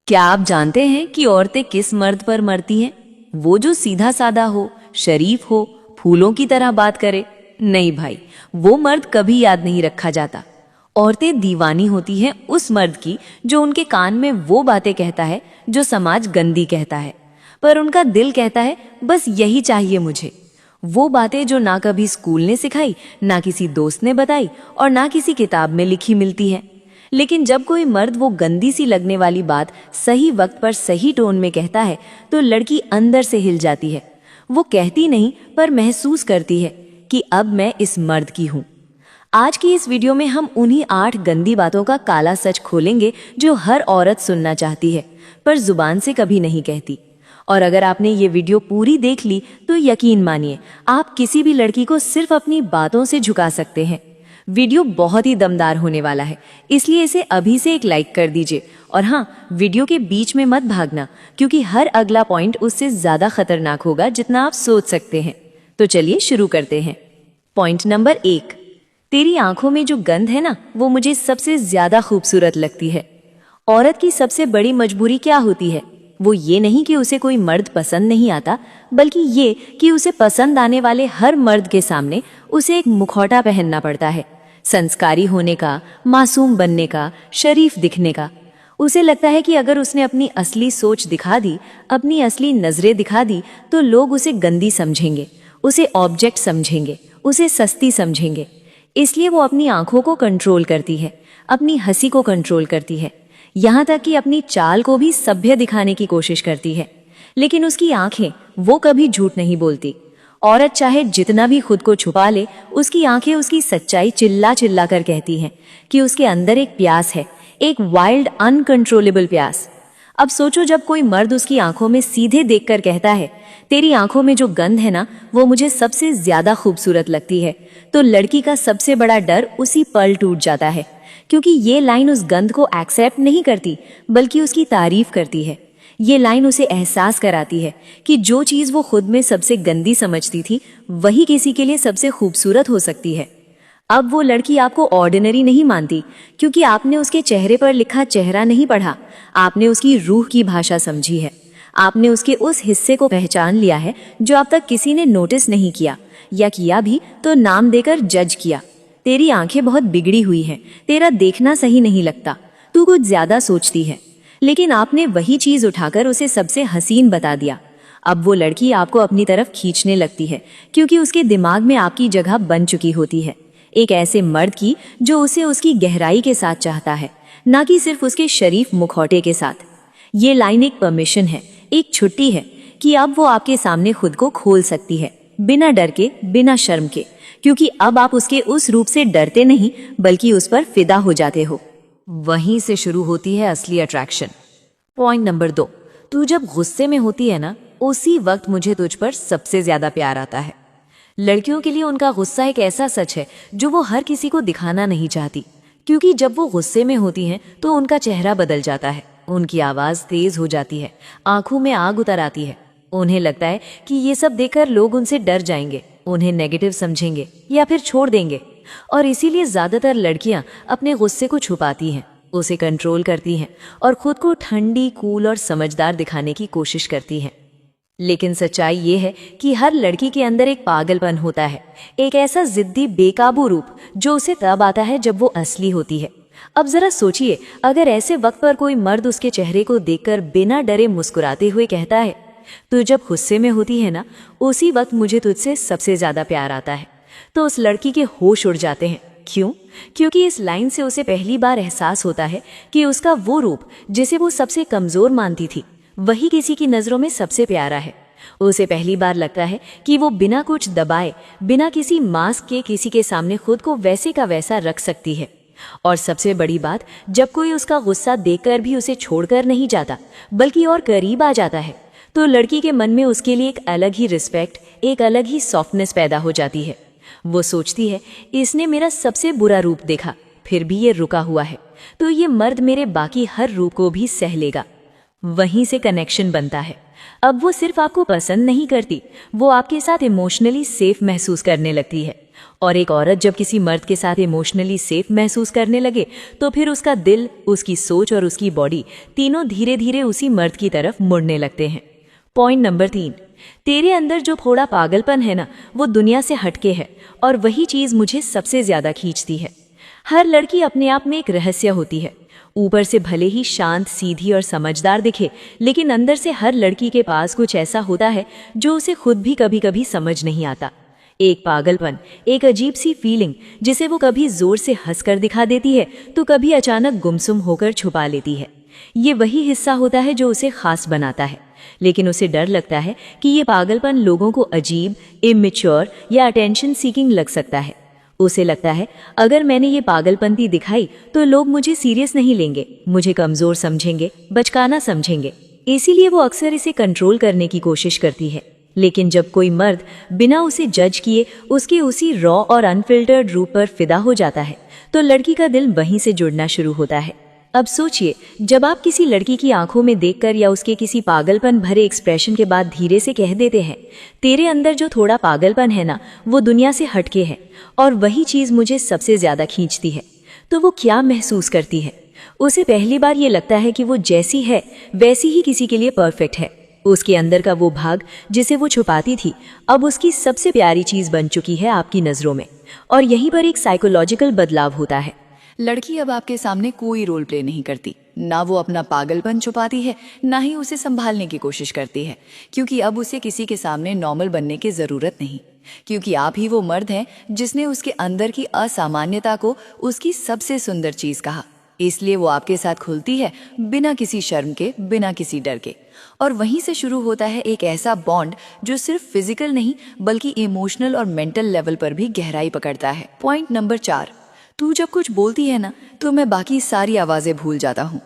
क्या आप जानते हैं कि औरतें किस मर्द पर मरती हैं? वो जो सीधा साधा हो, शरीफ हो, फूलों की तरह बात करे? नहीं भाई, वो मर्द कभी याद नहीं रखा जाता। औरतें दीवानी होती हैं उस मर्द की जो उनके कान में वो बातें कहता है जो समाज गंदी कहता है, पर उनका दिल कहता है बस यही चाहिए मुझे। वो बातें जो ना कभी स्कूल ने सिखाई, ना किसी दोस्त ने बताई और ना किसी किताब में लिखी मिलती है। लेकिन जब कोई मर्द वो गंदी सी लगने वाली बात सही वक्त पर सही टोन में कहता है तो लड़की अंदर से हिल जाती है। वो कहती नहीं पर महसूस करती है कि अब मैं इस मर्द की हूँ। आज की इस वीडियो में हम उन्हीं 8 गंदी बातों का काला सच खोलेंगे जो हर औरत सुनना चाहती है पर जुबान से कभी नहीं कहती। और अगर आपने ये वीडियो पूरी देख ली तो यकीन मानिए आप किसी भी लड़की को सिर्फ अपनी बातों से झुका सकते हैं। वीडियो बहुत ही दमदार होने वाला है, इसलिए इसे अभी से एक लाइक कर दीजिए। और हाँ, वीडियो के बीच में मत भागना क्योंकि हर अगला पॉइंट उससे ज्यादा खतरनाक होगा जितना आप सोच सकते हैं। तो चलिए शुरू करते हैं। पॉइंट नंबर 1, तेरी आंखों में जो गंध है ना, वो मुझे सबसे ज्यादा खूबसूरत लगती है। औरत की सबसे बड़ी मजबूरी क्या होती है? वो ये नहीं कि उसे कोई मर्द पसंद नहीं आता, बल्कि ये कि उसे पसंद आने वाले हर मर्द के सामने उसे एक मुखौटा पहनना पड़ता है, संस्कारी होने का, मासूम बनने का, शरीफ दिखने का। उसे लगता है कि अगर उसने अपनी असली सोच दिखा दी, अपनी असली नजरें दिखा दी, तो लोग उसे गंदी समझेंगे, उसे ऑब्जेक्ट समझेंगे, उसे सस्ती समझेंगे। इसलिए वो अपनी आंखों को कंट्रोल करती है, अपनी हंसी को कंट्रोल करती है, यहाँ तक कि अपनी चाल को भी सभ्य दिखाने की कोशिश करती है। लेकिन उसकी आंखें, वो कभी झूठ नहीं बोलती। औरत चाहे जितना भी खुद को छुपा ले, उसकी आंखें उसकी सच्चाई चिल्ला चिल्ला कर कहती हैं कि उसके अंदर एक प्यास है, एक वाइल्ड अनकंट्रोलेबल प्यास। अब सोचो, जब कोई मर्द उसकी आंखों में सीधे देखकर कहता है तेरी आंखों में जो गंध है ना, वो मुझे सबसे ज्यादा खूबसूरत लगती है, तो लड़की का सबसे बड़ा डर उसी पल टूट जाता है, क्योंकि ये लाइन उस गंध को एक्सेप्ट नहीं करती बल्कि उसकी तारीफ करती है। ये लाइन उसे एहसास कराती है कि जो चीज वो खुद में सबसे गंदी समझती थी, वही किसी के लिए सबसे खूबसूरत हो सकती है। अब वो लड़की आपको ऑर्डिनरी नहीं मानती, क्योंकि आपने उसके चेहरे पर लिखा चेहरा नहीं पढ़ा, आपने उसकी रूह की भाषा समझी है। आपने उसके उस हिस्से को पहचान लिया है जो अब तक किसी ने नोटिस नहीं किया, या किया भी तो नाम देकर जज किया। तेरी आंखें बहुत बिगड़ी हुई हैं, तेरा देखना सही नहीं लगता, तू कुछ ज्यादा सोचती है। लेकिन आपने वही चीज उठाकर उसे सबसे हसीन बता दिया। अब वो लड़की आपको अपनी तरफ खींचने लगती है, क्योंकि उसके दिमाग में आपकी जगह बन चुकी होती है, एक ऐसे मर्द की जो उसे उसकी गहराई के साथ चाहता है, ना कि सिर्फ उसके शरीफ मुखौटे के साथ। ये लाइन एक परमिशन है, एक छुट्टी है कि अब वो आपके सामने खुद को खोल सकती है, बिना डर के, बिना शर्म के, क्योंकि अब आप उसके उस रूप से डरते नहीं बल्कि उस पर फिदा हो जाते हो। वहीं से शुरू होती है असली अट्रैक्शन। पॉइंट नंबर 2, तू जब गुस्से में होती है ना, उसी वक्त मुझे तुझ पर सबसे ज्यादा प्यार आता है। लड़कियों के लिए उनका गुस्सा एक ऐसा सच है जो वो हर किसी को दिखाना नहीं चाहती, क्योंकि जब वो गुस्से में होती हैं तो उनका चेहरा बदल जाता है, उनकी आवाज तेज हो जाती है, आंखों में आग उतर आती है। उन्हें लगता है कि ये सब देखकर लोग उनसे डर जाएंगे, उन्हें नेगेटिव समझेंगे या फिर छोड़ देंगे। और इसीलिए ज्यादातर लड़कियां अपने गुस्से को छुपाती हैं, उसे कंट्रोल करती हैं और खुद को ठंडी, कूल और समझदार दिखाने की कोशिश करती हैं। लेकिन सच्चाई ये है कि हर लड़की के अंदर एक पागलपन होता है, एक ऐसा जिद्दी, बेकाबू रूप जो उसे तब आता है जब वो असली होती है। अब जरा सोचिए, अगर ऐसे वक्त पर कोई मर्द उसके चेहरे को देखकर बिना डरे मुस्कुराते हुए कहता है तो जब गुस्से में होती है ना, उसी वक्त मुझे तुझसे सबसे ज्यादा प्यार आता है, तो उस लड़की के होश उड़ जाते हैं। क्यों? क्योंकि इस लाइन से उसे पहली बार एहसास होता है कि उसका वो रूप जिसे वो सबसे कमजोर मानती थी, वही किसी की नजरों में सबसे प्यारा है। उसे पहली बार लगता है कि वो बिना कुछ दबाए, बिना किसी मास्क के किसी के सामने खुद को वैसे का वैसा रख सकती है। और सबसे बड़ी बात, जब कोई उसका गुस्सा देखकर भी उसे छोड़कर नहीं जाता बल्कि और करीब आ जाता है, तो लड़की के मन में उसके लिए एक अलग ही रिस्पेक्ट, एक अलग ही सॉफ्टनेस पैदा हो जाती है। वो सोचती है, इसने मेरा सबसे बुरा रूप देखा, फिर भी ये रुका हुआ है, तो ये मर्द मेरे बाकी हर रूप को भी सह लेगा। वहीं से कनेक्शन बनता है। अब वो सिर्फ आपको पसंद नहीं करती, वो आपके साथ इमोशनली सेफ महसूस करने लगती है। और एक औरत जब किसी मर्द के साथ इमोशनली सेफ महसूस करने लगे तो फिर उसका दिल, उसकी सोच और उसकी बॉडी तीनों धीरे धीरे उसी मर्द की तरफ मुड़ने लगते हैं। पॉइंट नंबर 3, तेरे अंदर जो थोड़ा पागलपन है ना, वो दुनिया से हटके है और वही चीज मुझे सबसे ज्यादा खींचती है। हर लड़की अपने आप में एक रहस्य होती है। ऊपर से भले ही शांत, सीधी और समझदार दिखे, लेकिन अंदर से हर लड़की के पास कुछ ऐसा होता है जो उसे खुद भी कभी कभी समझ नहीं आता। एक पागलपन, एक अजीब सी फीलिंग जिसे वो कभी जोर से हंसकर दिखा देती है तो कभी अचानक गुमसुम होकर छुपा लेती है। ये वही हिस्सा होता है जो उसे खास बनाता है, लेकिन उसे डर लगता है कि ये पागलपन लोगों को अजीब, इमेच्योर या अटेंशन सीकिंग लग सकता है। उसे लगता है अगर मैंने ये पागलपंती दिखाई तो लोग मुझे सीरियस नहीं लेंगे, मुझे कमजोर समझेंगे, बचकाना समझेंगे। इसीलिए वो अक्सर इसे कंट्रोल करने की कोशिश करती है। लेकिन जब कोई मर्द बिना उसे जज किए उसके उसी रॉ और अनफिल्टर्ड रूप पर फिदा हो जाता है तो लड़की का दिल वहीं से जुड़ना शुरू होता है। अब सोचिए, जब आप किसी लड़की की आंखों में देखकर या उसके किसी पागलपन भरे एक्सप्रेशन के बाद धीरे से कह देते हैं, तेरे अंदर जो थोड़ा पागलपन है ना, वो दुनिया से हटके है और वही चीज मुझे सबसे ज्यादा खींचती है, तो वो क्या महसूस करती है? उसे पहली बार ये लगता है कि वो जैसी है वैसी ही किसी के लिए परफेक्ट है। उसके अंदर का वो भाग जिसे वो छुपाती थी अब उसकी सबसे प्यारी चीज बन चुकी है आपकी नजरों में। और यहीं पर एक साइकोलॉजिकल बदलाव होता है। लड़की अब आपके सामने कोई रोल प्ले नहीं करती, ना वो अपना पागलपन छुपाती है, ना ही उसे संभालने की कोशिश करती है, क्योंकि अब उसे किसी के सामने नॉर्मल बनने की जरूरत नहीं, क्योंकि आप ही वो मर्द हैं जिसने उसके अंदर की असामान्यता को उसकी सबसे सुंदर चीज कहा। इसलिए वो आपके साथ खुलती है, बिना किसी शर्म के, बिना किसी डर के। और वहीं से शुरू होता है एक ऐसा बॉन्ड जो सिर्फ फिजिकल नहीं बल्कि इमोशनल और मेंटल लेवल पर भी गहराई पकड़ता है। पॉइंट नंबर 4, तू जब कुछ बोलती है ना तो मैं बाकी सारी आवाजें भूल जाता हूँ।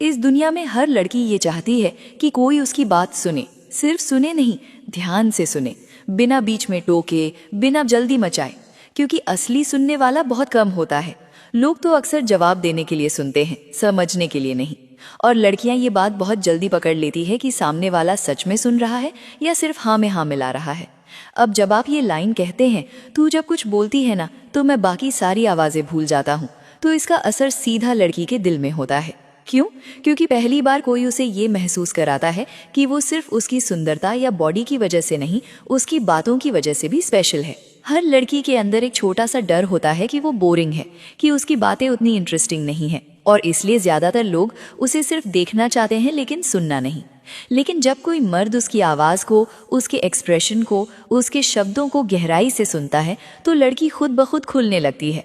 इस दुनिया में हर लड़की ये चाहती है कि कोई उसकी बात सुने, सिर्फ सुने नहीं, ध्यान से सुने, बिना बीच में टोके, बिना जल्दी मचाए, क्योंकि असली सुनने वाला बहुत कम होता है। लोग तो अक्सर जवाब देने के लिए सुनते हैं, समझने के लिए नहीं। और लड़कियां ये बात बहुत जल्दी पकड़ लेती है कि सामने वाला सच में सुन रहा है या सिर्फ हाँ में हाँ मिला रहा है। अब जब आप ये लाइन कहते हैं, तू जब कुछ बोलती है ना तो मैं बाकी सारी आवाजें भूल जाता हूँ, तो इसका असर सीधा लड़की के दिल में होता है। क्यों? क्योंकि पहली बार कोई उसे ये महसूस कराता है कि वो सिर्फ उसकी सुंदरता या बॉडी की वजह से नहीं, उसकी बातों की वजह से भी स्पेशल है। हर लड़की के अंदर एक छोटा सा डर होता है कि वो बोरिंग है, कि उसकी बातें उतनी इंटरेस्टिंग नहीं है, और इसलिए ज्यादातर लोग उसे सिर्फ देखना चाहते हैं लेकिन सुनना नहीं। लेकिन जब कोई मर्द उसकी आवाज को, उसके एक्सप्रेशन को, उसके शब्दों को गहराई से सुनता है तो लड़की खुद ब खुद खुलने लगती है।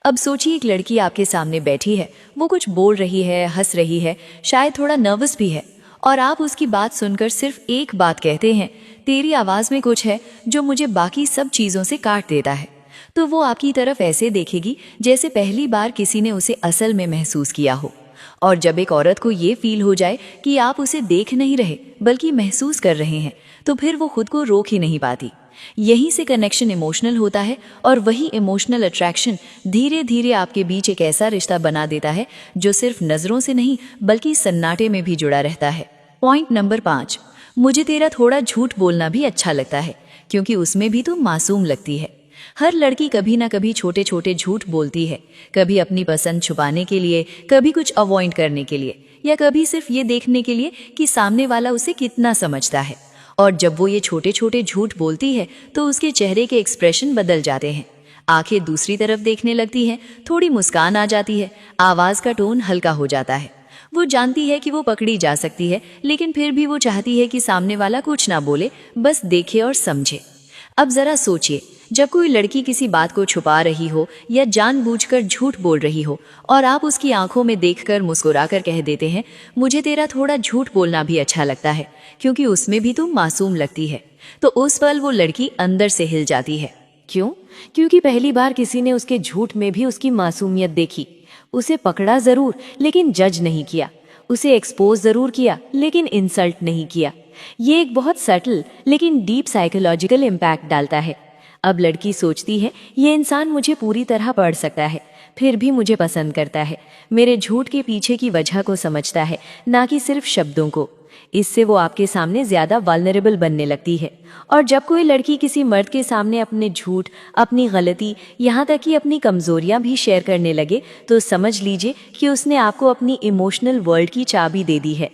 अब सोचिए, एक लड़की आपके सामने बैठी है, वो कुछ बोल रही है, हंस रही है, शायद थोड़ा नर्वस भी है, और आप उसकी बात सुनकर सिर्फ एक बात कहते हैं, तेरी आवाज में कुछ है जो मुझे बाकी सब चीजों से काट देता है, तो वो आपकी तरफ ऐसे देखेगी जैसे पहली बार किसी ने उसे असल में महसूस किया हो। और जब एक औरत को ये फील हो जाए कि आप उसे देख नहीं रहे बल्कि महसूस कर रहे हैं, तो फिर वो खुद को रोक ही नहीं पाती। यहीं से कनेक्शन इमोशनल होता है, और वही इमोशनल अट्रैक्शन धीरे धीरे आपके बीच एक ऐसा रिश्ता बना देता है जो सिर्फ नजरों से नहीं बल्कि सन्नाटे में भी जुड़ा रहता है। पॉइंट नंबर 5, मुझे तेरा थोड़ा झूठ बोलना भी अच्छा लगता है, क्योंकि उसमें भी तुम मासूम लगती है। हर लड़की कभी ना कभी छोटे छोटे झूठ बोलती है, कभी अपनी पसंद छुपाने के लिए, कभी कुछ अवॉइड करने के लिए, या कभी सिर्फ ये देखने के लिए कि सामने वाला उसे कितना समझता है। और जब वो ये छोटे छोटे झूठ बोलती है तो उसके चेहरे के एक्सप्रेशन बदल जाते हैं, आंखें दूसरी तरफ देखने लगती हैं, थोड़ी मुस्कान आ जाती है, आवाज का टोन हल्का हो जाता है। वो जानती है कि वो पकड़ी जा सकती है, लेकिन फिर भी वो चाहती है कि सामने वाला कुछ ना बोले, बस देखे और समझे। अब जरा सोचिए, जब कोई लड़की किसी बात को छुपा रही हो या जानबूझकर झूठ बोल रही हो और आप उसकी आंखों में देखकर मुस्कुराकर कह देते हैं, मुझे तेरा थोड़ा झूठ बोलना भी अच्छा लगता है, क्योंकि उसमें भी तुम मासूम लगती है, तो उस पल वो लड़की अंदर से हिल जाती है। क्यों? क्योंकि पहली बार किसी ने उसके झूठ में भी उसकी मासूमियत देखी। उसे पकड़ा जरूर लेकिन जज नहीं किया, उसे एक्सपोज जरूर किया लेकिन इंसल्ट नहीं किया। ये एक बहुत सटल लेकिन डीप साइकोलॉजिकल इम्पैक्ट डालता है। अब लड़की सोचती है, ये इंसान मुझे पूरी तरह पढ़ सकता है, फिर भी मुझे पसंद करता है, मेरे झूठ के पीछे की वजह को समझता है, ना कि सिर्फ शब्दों को। इससे वो आपके सामने ज़्यादा वल्नरेबल बनने लगती है। और जब कोई लड़की किसी मर्द के सामने अपने झूठ, अपनी गलती, यहाँ तक कि अपनी कमज़ोरियाँ भी शेयर करने लगे, तो समझ लीजिए कि उसने आपको अपनी इमोशनल वर्ल्ड की चाबी दे दी है।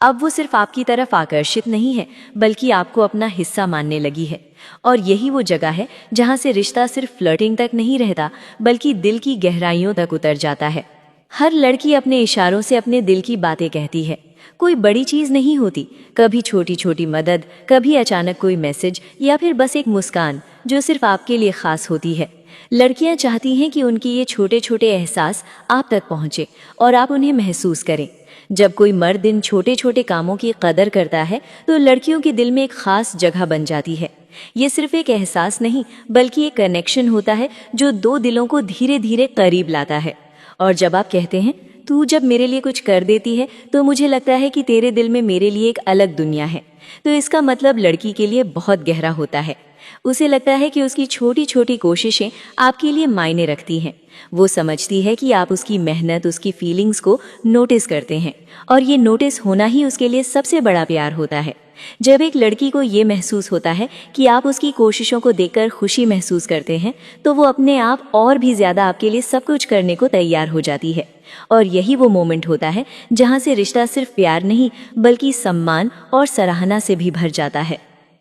अब वो सिर्फ आपकी तरफ आकर्षित नहीं है, बल्कि आपको अपना हिस्सा मानने लगी है। और यही वो जगह है जहाँ से रिश्ता सिर्फ फ्लर्टिंग तक नहीं रहता, बल्कि दिल की गहराइयों तक उतर जाता है। हर लड़की अपने इशारों से अपने दिल की बातें कहती है। कोई बड़ी चीज़ नहीं होती, कभी छोटी छोटी मदद, कभी अचानक कोई मैसेज, या फिर बस एक मुस्कान जो सिर्फ आपके लिए ख़ास होती है। लड़कियां चाहती हैं कि उनकी ये छोटे छोटे एहसास आप तक पहुँचे और आप उन्हें महसूस करें। जब कोई मर्द इन छोटे छोटे कामों की कदर करता है तो लड़कियों के दिल में एक खास जगह बन जाती है। ये सिर्फ एक एहसास नहीं, बल्कि एक कनेक्शन होता है जो दो दिलों को धीरे धीरे करीब लाता है। और जब आप कहते हैं, तू जब मेरे लिए कुछ कर देती है तो मुझे लगता है कि तेरे दिल में मेरे लिए एक अलग दुनिया है, तो इसका मतलब लड़की के लिए बहुत गहरा होता है। उसे लगता है कि उसकी छोटी छोटी कोशिशें आपके लिए मायने रखती हैं। वो समझती है कि आप उसकी मेहनत, उसकी फीलिंग्स को नोटिस करते हैं, और ये नोटिस होना ही उसके लिए सबसे बड़ा प्यार होता है। जब एक लड़की को ये महसूस होता है कि आप उसकी कोशिशों को देखकर खुशी महसूस करते हैं, तो वो अपने आप और भी ज़्यादा आपके लिए सब कुछ करने को तैयार हो जाती है। और यही वो मोमेंट होता है जहाँ से रिश्ता सिर्फ प्यार नहीं, बल्कि सम्मान और सराहना से भी भर जाता है।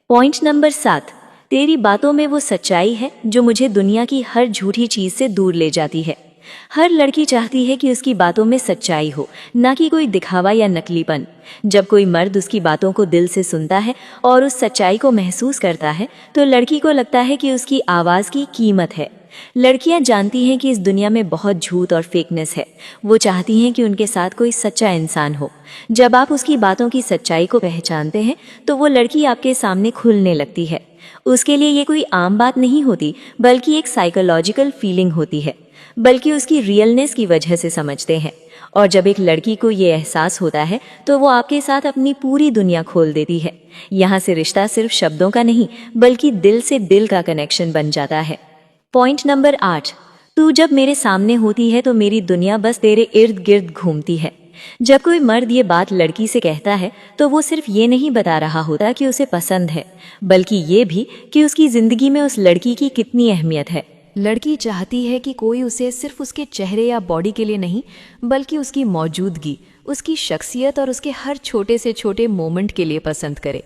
पॉइंट नंबर 7, तेरी बातों में वो सच्चाई है जो मुझे दुनिया की हर झूठी चीज़ से दूर ले जाती है। हर लड़की चाहती है कि उसकी बातों में सच्चाई हो, ना कि कोई दिखावा या नकलीपन। जब कोई मर्द उसकी बातों को दिल से सुनता है और उस सच्चाई को महसूस करता है, तो लड़की को लगता है कि उसकी आवाज़ की कीमत है। लड़कियां जानती हैं कि इस दुनिया में बहुत झूठ और फेकनेस है। वो चाहती हैं कि उनके साथ कोई सच्चा इंसान हो। जब आप उसकी बातों की सच्चाई को पहचानते हैं, तो वो लड़की आपके सामने खुलने लगती है। उसके लिए ये कोई आम बात नहीं होती, बल्कि एक साइकोलॉजिकल फीलिंग होती है, बल्कि उसकी रियलनेस की वजह से समझते हैं। और जब एक लड़की को ये एहसास होता है, तो वो आपके साथ अपनी पूरी दुनिया खोल देती है। यहाँ से रिश्ता सिर्फ शब्दों का नहीं, बल्कि दिल से दिल का कनेक्शन बन जाता है। पॉइंट नंबर 8, तू जब मेरे सामने होती है तो मेरी दुनिया बस तेरे इर्द गिर्द घूमती है। जब कोई मर्द ये बात लड़की से कहता है, तो वो सिर्फ ये नहीं बता रहा होता कि उसे पसंद है, बल्कि ये भी कि उसकी जिंदगी में उस लड़की की कितनी अहमियत है। लड़की चाहती है कि कोई उसे सिर्फ उसके चेहरे या बॉडी के लिए नहीं, बल्कि उसकी मौजूदगी, उसकी शख्सियत और उसके हर छोटे से छोटे मोमेंट के लिए पसंद करे।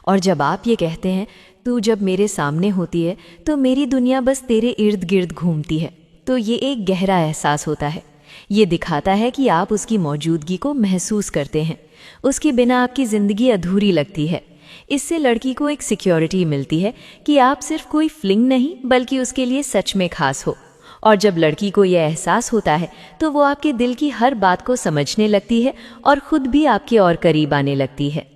और जब आप ये कहते हैं, तू जब मेरे सामने होती है तो मेरी दुनिया बस तेरे इर्द गिर्द घूमती है, तो ये एक गहरा एहसास होता है। ये दिखाता है कि आप उसकी मौजूदगी को महसूस करते हैं। उसके बिना आपकी ज़िंदगी अधूरी लगती है। इससे लड़की को एक सिक्योरिटी मिलती है कि आप सिर्फ कोई फ्लिंग नहीं, बल्कि उसके लिए सच में खास हो। और जब लड़की को यह एहसास होता है, तो वो आपके दिल की हर बात को समझने लगती है और खुद भी आपके और करीब आने लगती है।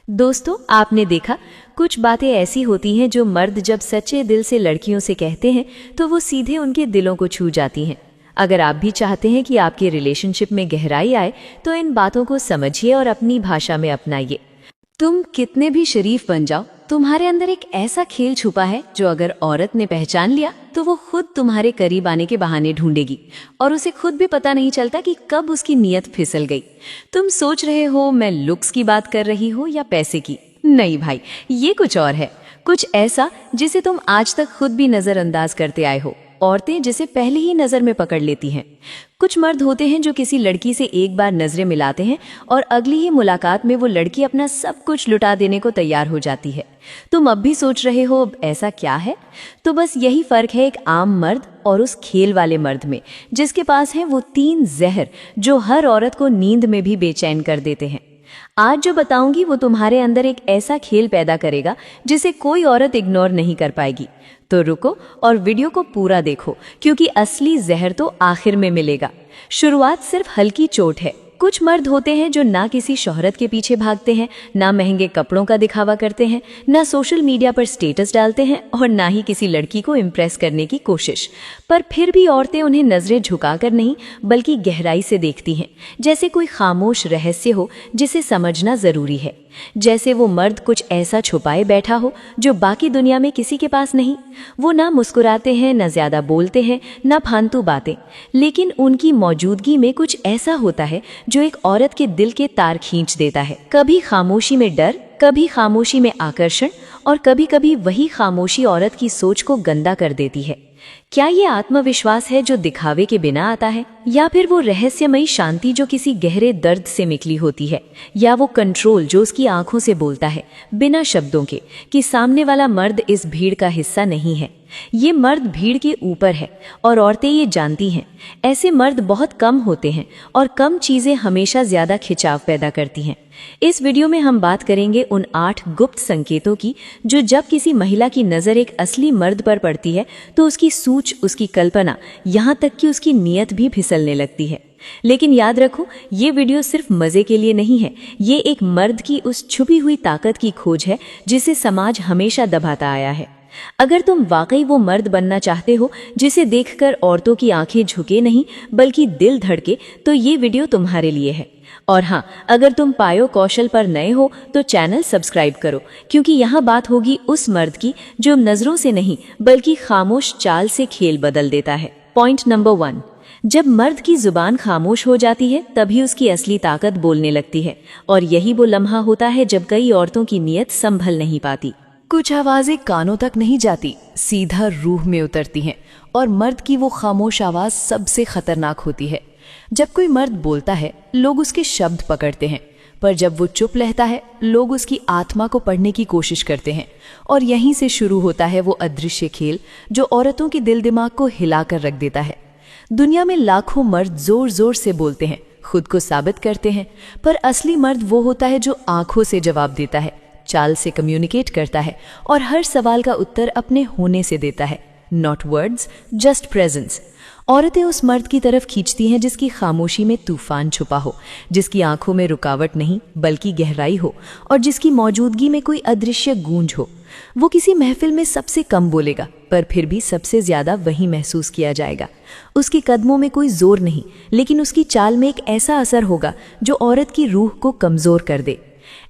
दोस्तों, आपने देखा, कुछ बातें ऐसी होती हैं जो मर्द जब सच्चे दिल से लड़कियों से कहते हैं, तो वो सीधे उनके दिलों को छू जाती हैं। अगर आप भी चाहते हैं कि आपके रिलेशनशिप में गहराई आए, तो इन बातों को समझिए और अपनी भाषा में अपनाइए। तुम कितने भी शरीफ बन जाओ, तुम्हारे अंदर एक ऐसा खेल छुपा है जो अगर औरत ने पहचान लिया, तो वो खुद तुम्हारे करीब आने के बहाने ढूंढेगी, और उसे खुद भी पता नहीं चलता कि कब उसकी नीयत फिसल गई। तुम सोच रहे हो मैं लुक्स की बात कर रही हूँ या पैसे की? नहीं भाई, ये कुछ और है, कुछ ऐसा जिसे तुम आज तक खुद भी नजरअंदाज करते आए हो। औरतें जिसे पहले ही नज़र में पकड़ लेती हैं। कुछ मर्द होते हैं जो किसी लड़की से एक बार नजरें मिलाते हैं और अगली ही मुलाकात में वो लड़की अपना सब कुछ लुटा देने को तैयार हो जाती है। तुम अब भी सोच रहे हो ऐसा क्या है? तो बस यही फर्क है एक आम मर्द और उस खेल वाले मर्द में, जिसके पास है वो 3 जहर जो हर औरत को नींद में भी बेचैन कर देते हैं। आज जो बताऊंगी वो तुम्हारे अंदर एक ऐसा खेल पैदा करेगा जिसे कोई औरत इग्नोर नहीं कर पाएगी। तो रुको और वीडियो को पूरा देखो, क्योंकि असली जहर तो आखिर में मिलेगा। शुरुआत सिर्फ हल्की चोट है, कुछ मर्द होते हैं जो ना किसी शोहरत के पीछे भागते हैं, ना महंगे कपड़ों का दिखावा करते हैं, ना सोशल मीडिया पर स्टेटस डालते हैं और ना ही किसी लड़की को इम्प्रेस करने की कोशिश। पर फिर भी औरतें उन्हें नजरें झुकाकर नहीं बल्कि गहराई से देखती हैं, जैसे कोई खामोश रहस्य हो जिसे समझना जरूरी है। जैसे वो मर्द कुछ ऐसा छुपाए बैठा हो जो बाकी दुनिया में किसी के पास नहीं। वो ना मुस्कुराते हैं, ना ज्यादा बोलते हैं, ना फालतू बातें, लेकिन उनकी मौजूदगी में कुछ ऐसा होता है जो एक औरत के दिल के तार खींच देता है। कभी खामोशी में डर, कभी खामोशी में आकर्षण, और कभी कभी वही खामोशी औरत की सोच को गंदा कर देती है। क्या ये आत्मविश्वास है जो दिखावे के बिना आता है, या फिर वो रहस्यमयी शांति जो किसी गहरे दर्द से निकली होती है, या वो कंट्रोल जो उसकी आंखों से बोलता है बिना शब्दों के कि सामने वाला मर्द इस भीड़ का हिस्सा नहीं है। ये मर्द भीड़ के ऊपर है और औरतें ये जानती हैं। ऐसे मर्द बहुत कम होते हैं और कम चीजें हमेशा ज्यादा खिंचाव पैदा करती हैं। इस वीडियो में हम बात करेंगे उन 8 गुप्त संकेतों की जो जब किसी महिला की नजर एक असली मर्द पर पड़ती है तो उसकी सूझ, उसकी कल्पना, यहाँ तक कि उसकी नीयत भी फिसलने लगती है। लेकिन याद रखो, ये वीडियो सिर्फ मजे के लिए नहीं है। ये एक मर्द की उस छुपी हुई ताकत की खोज है जिसे समाज हमेशा दबाता आया है। अगर तुम वाकई वो मर्द बनना चाहते हो जिसे देखकर औरतों की आंखें झुके नहीं बल्कि दिल धड़के, तो ये वीडियो तुम्हारे लिए है। और हाँ, अगर तुम पायो कौशल पर नए हो तो चैनल सब्सक्राइब करो, क्योंकि यहाँ बात होगी उस मर्द की जो नजरों से नहीं बल्कि खामोश चाल से खेल बदल देता है। पॉइंट नंबर 1, जब मर्द की जुबान खामोश हो जाती है तभी उसकी असली ताकत बोलने लगती है। और यही वो लम्हा होता है जब कई औरतों की नीयत संभल नहीं पाती। कुछ आवाजें कानों तक नहीं जाती, सीधा रूह में उतरती हैं, और मर्द की वो खामोश आवाज सबसे खतरनाक होती है। जब कोई मर्द बोलता है लोग उसके शब्द पकड़ते हैं, पर जब वो चुप रहता है लोग उसकी आत्मा को पढ़ने की कोशिश करते हैं। और यहीं से शुरू होता है वो अदृश्य खेल जो औरतों के दिल दिमाग को हिलाकर रख देता है। दुनिया में लाखों मर्द जोर जोर से बोलते हैं, खुद को साबित करते हैं, पर असली मर्द वो होता है जो आंखों से जवाब देता है, चाल से कम्युनिकेट करता है और हर सवाल का उत्तर अपने होने से देता है। Not words, just presence. औरतें उस मर्द की तरफ खींचती हैं जिसकी खामोशी में तूफान छुपा हो, जिसकी आंखों में रुकावट नहीं बल्कि गहराई हो, और जिसकी मौजूदगी में कोई अदृश्य गूंज हो। वो किसी महफिल में सबसे कम बोलेगा, पर फिर भी सबसे ज्यादा वही महसूस किया जाएगा। उसके कदमों में कोई जोर नहीं, लेकिन उसकी चाल में एक ऐसा असर होगा जो औरत की रूह को कमजोर कर दे।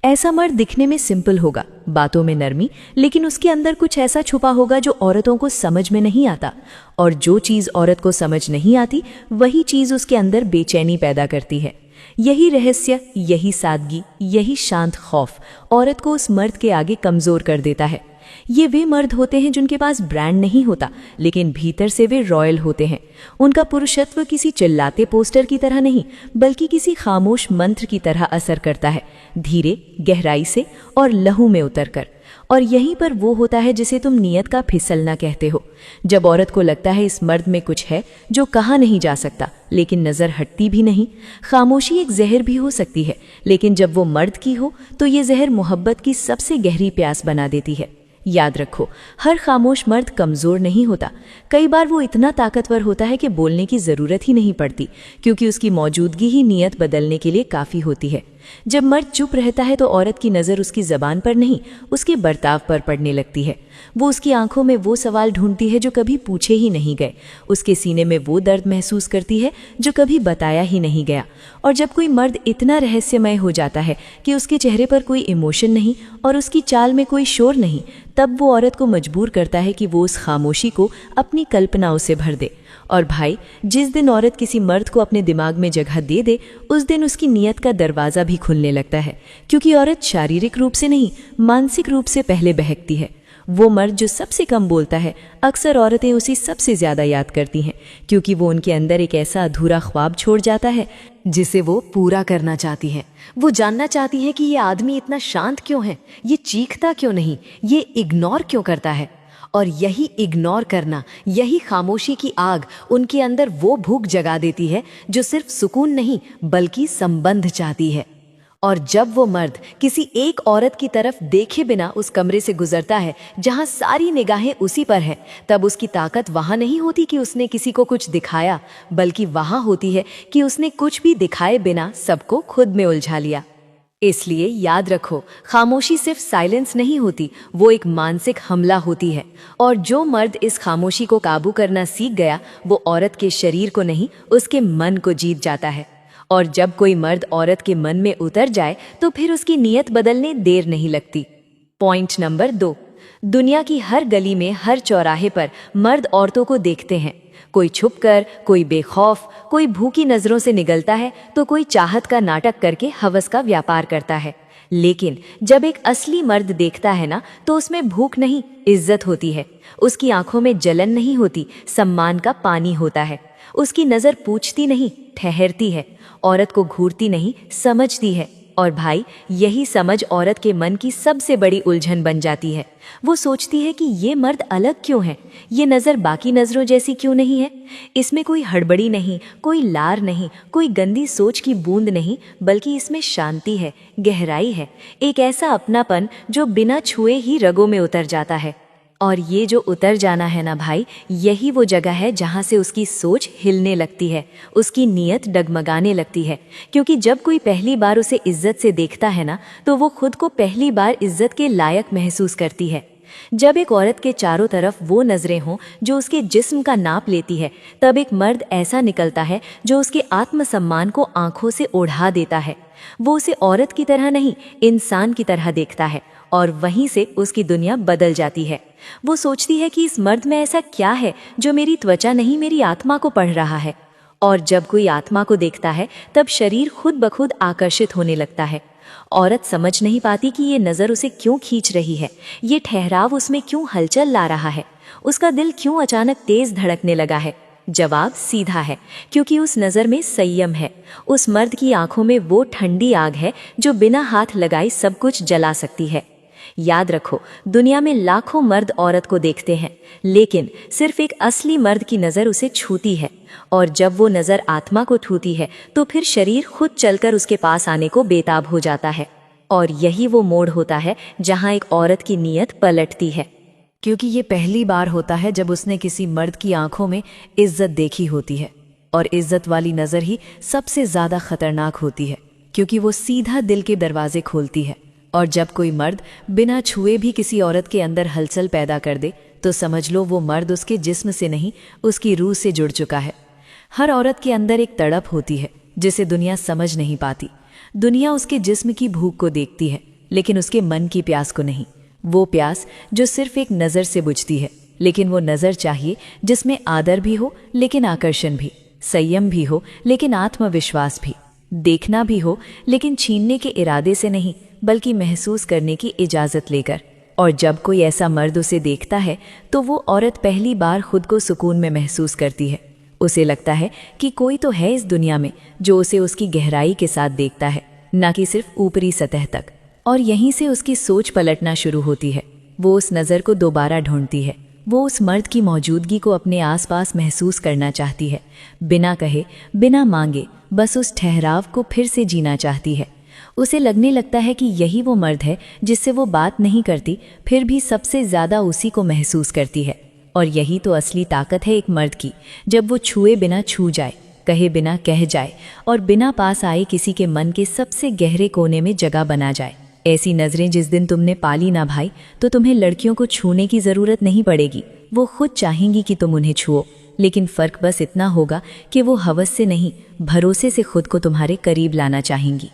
ऐसा मर्द दिखने में सिंपल होगा, बातों में नरमी, लेकिन उसके अंदर कुछ ऐसा छुपा होगा जो औरतों को समझ में नहीं आता। और जो चीज औरत को समझ नहीं आती वही चीज उसके अंदर बेचैनी पैदा करती है। यही रहस्य, यही सादगी, यही शांत खौफ औरत को उस मर्द के आगे कमजोर कर देता है। ये वे मर्द होते हैं जिनके पास ब्रांड नहीं होता, लेकिन भीतर से वे रॉयल होते हैं। उनका पुरुषत्व किसी चिल्लाते पोस्टर की तरह नहीं बल्कि किसी खामोश मंत्र की तरह असर करता है, धीरे, गहराई से और लहू में उतरकर। और यहीं पर वो होता है जिसे तुम नियत का फिसलना कहते हो। जब औरत को लगता है इस मर्द में कुछ है जो कहा नहीं जा सकता, लेकिन नजर हटती भी नहीं। खामोशी एक जहर भी हो सकती है, लेकिन जब वो मर्द की हो तो ये जहर मोहब्बत की सबसे गहरी प्यास बना देती है। याद रखो, हर खामोश मर्द कमजोर नहीं होता। कई बार वो इतना ताकतवर होता है कि बोलने की जरूरत ही नहीं पड़ती, क्योंकि उसकी मौजूदगी ही नियत बदलने के लिए काफी होती है। जब मर्द चुप रहता है तो औरत की नजर उसकी जबान पर नहीं, उसके बर्ताव पर पड़ने लगती है। वो उसकी आंखों में वो सवाल ढूंढती है जो कभी पूछे ही नहीं गए, उसके सीने में वो दर्द महसूस करती है जो कभी बताया ही नहीं गया। और जब कोई मर्द इतना रहस्यमय हो जाता है कि उसके चेहरे पर कोई इमोशन नहीं और उसकी चाल में कोई शोर नहीं, तब वो औरत को मजबूर करता है कि वो उस खामोशी को अपनी कल्पनाओं से भर दे। और भाई, जिस दिन औरत किसी मर्द को अपने दिमाग में जगह दे दे, उस दिन उसकी नियत का दरवाजा भी खुलने लगता है, क्योंकि औरत शारीरिक रूप से नहीं, मानसिक रूप से पहले बहकती है। वो मर्द जो सबसे कम बोलता है, अक्सर औरतें उसी सबसे ज्यादा याद करती हैं, क्योंकि वो उनके अंदर एक ऐसा अधूरा ख्वाब छोड़ जाता है जिसे वो पूरा करना चाहती हैं। वो जानना चाहती हैं कि ये आदमी इतना शांत क्यों है, ये चीखता क्यों नहीं, ये इग्नोर क्यों करता है। और यही इग्नोर करना, यही खामोशी की आग उनके अंदर वो भूख जगा देती है जो सिर्फ सुकून नहीं बल्कि संबंध चाहती है। और जब वो मर्द किसी एक औरत की तरफ देखे बिना उस कमरे से गुजरता है जहां सारी निगाहें उसी पर हैं, तब उसकी ताकत वहां नहीं होती कि उसने किसी को कुछ दिखाया, बल्कि वहां होती है कि उसने कुछ भी दिखाए बिना सबको खुद में उलझा लिया। इसलिए याद रखो, खामोशी सिर्फ साइलेंस नहीं होती, वो एक मानसिक हमला होती है। और जो मर्द इस खामोशी को काबू करना सीख गया, वो औरत के शरीर को नहीं, उसके मन को जीत जाता है। और जब कोई मर्द औरत के मन में उतर जाए तो फिर उसकी नीयत बदलने देर नहीं लगती। पॉइंट नंबर 2, दुनिया की हर गली में, हर चौराहे पर मर्द औरतों को देखते हैं। कोई छुपकर, कोई बेखौफ, कोई भूखी नजरों से निगलता है, तो कोई चाहत का नाटक करके हवस का व्यापार करता है। लेकिन जब एक असली मर्द देखता है ना, तो उसमें भूख नहीं, इज्जत होती है। उसकी आंखों में जलन नहीं होती, सम्मान का पानी होता है। उसकी नजर पूछती नहीं, ठहरती है। औरत को घूरती नहीं, समझती है। और भाई, यही समझ औरत के मन की सबसे बड़ी उलझन बन जाती है। वो सोचती है कि ये मर्द अलग क्यों है, ये नज़र बाकी नज़रों जैसी क्यों नहीं है। इसमें कोई हड़बड़ी नहीं, कोई लार नहीं, कोई गंदी सोच की बूंद नहीं, बल्कि इसमें शांति है, गहराई है, एक ऐसा अपनापन जो बिना छुए ही रगों में उतर जाता है। और ये जो उतर जाना है ना भाई, यही वो जगह है जहाँ से उसकी सोच हिलने लगती है, उसकी नीयत डगमगाने लगती है। क्योंकि जब कोई पहली बार उसे इज्जत से देखता है ना, तो वो खुद को पहली बार इज्जत के लायक महसूस करती है। जब एक औरत के चारों तरफ वो नजरें हों जो उसके जिस्म का नाप लेती है, तब एक मर्द ऐसा निकलता है जो उसके आत्मसम्मान को आंखों से ओढ़ा देता है। वो उसे औरत की तरह नहीं, इंसान की तरह देखता है। और वहीं से उसकी दुनिया बदल जाती है। वो सोचती है कि इस मर्द में ऐसा क्या है जो मेरी त्वचा नहीं, मेरी आत्मा को पढ़ रहा है। और जब कोई आत्मा को देखता है, तब शरीर खुद ब खुद आकर्षित होने लगता है। औरत समझ नहीं पाती कि ये नज़र उसे क्यों खींच रही है, ये ठहराव उसमें क्यों हलचल ला रहा है, उसका दिल क्यों अचानक तेज धड़कने लगा है। जवाब सीधा है, क्योंकि उस नज़र में संयम है। उस मर्द की आंखों में वो ठंडी आग है जो बिना हाथ लगाए सब कुछ जला सकती है। याद रखो, दुनिया में लाखों मर्द औरत को देखते हैं, लेकिन सिर्फ एक असली मर्द की नज़र उसे छूती है। और जब वो नज़र आत्मा को छूती है, तो फिर शरीर खुद चलकर उसके पास आने को बेताब हो जाता है। और यही वो मोड़ होता है जहाँ एक औरत की नीयत पलटती है। क्योंकि ये पहली बार होता है जब उसने किसी मर्द की आंखों में इज्जत देखी होती है। और इज्जत वाली नज़र ही सबसे ज़्यादा खतरनाक होती है, क्योंकि वो सीधा दिल के दरवाजे खोलती है। और जब कोई मर्द बिना छुए भी किसी औरत के अंदर हलचल पैदा कर दे, तो समझ लो वो मर्द उसके जिस्म से नहीं, उसकी रूह से जुड़ चुका है। हर औरत के अंदर एक तड़प होती है जिसे दुनिया समझ नहीं पाती। दुनिया उसके जिस्म की भूख को देखती है, लेकिन उसके मन की प्यास को नहीं। वो प्यास जो सिर्फ एक नज़र से बुझती है, लेकिन वो नज़र चाहिए जिसमें आदर भी हो लेकिन आकर्षण भी, संयम भी हो लेकिन आत्मविश्वास भी, देखना भी हो लेकिन छीनने के इरादे से नहीं, बल्कि महसूस करने की इजाज़त लेकर। और जब कोई ऐसा मर्द उसे देखता है, तो वो औरत पहली बार खुद को सुकून में महसूस करती है। उसे लगता है कि कोई तो है इस दुनिया में जो उसे उसकी गहराई के साथ देखता है, ना कि सिर्फ ऊपरी सतह तक। और यहीं से उसकी सोच पलटना शुरू होती है। वो उस नज़र को दोबारा ढूंढती है। वो उस मर्द की मौजूदगी को अपने आसपास महसूस करना चाहती है, बिना कहे, बिना मांगे, बस उस ठहराव को फिर से जीना चाहती है। उसे लगने लगता है कि यही वो मर्द है जिससे वो बात नहीं करती, फिर भी सबसे ज़्यादा उसी को महसूस करती है। और यही तो असली ताकत है एक मर्द की, जब वो छुए बिना छू जाए, कहे बिना कह जाए, और बिना पास आए किसी के मन के सबसे गहरे कोने में जगह बना जाए। ऐसी नज़रें जिस दिन तुमने पाली ना भाई, तो तुम्हें लड़कियों को छूने की ज़रूरत नहीं पड़ेगी। वो खुद चाहेंगी कि तुम उन्हें छुओ, लेकिन फ़र्क बस इतना होगा कि वो हवस से नहीं, भरोसे से खुद को तुम्हारे करीब लाना चाहेंगी।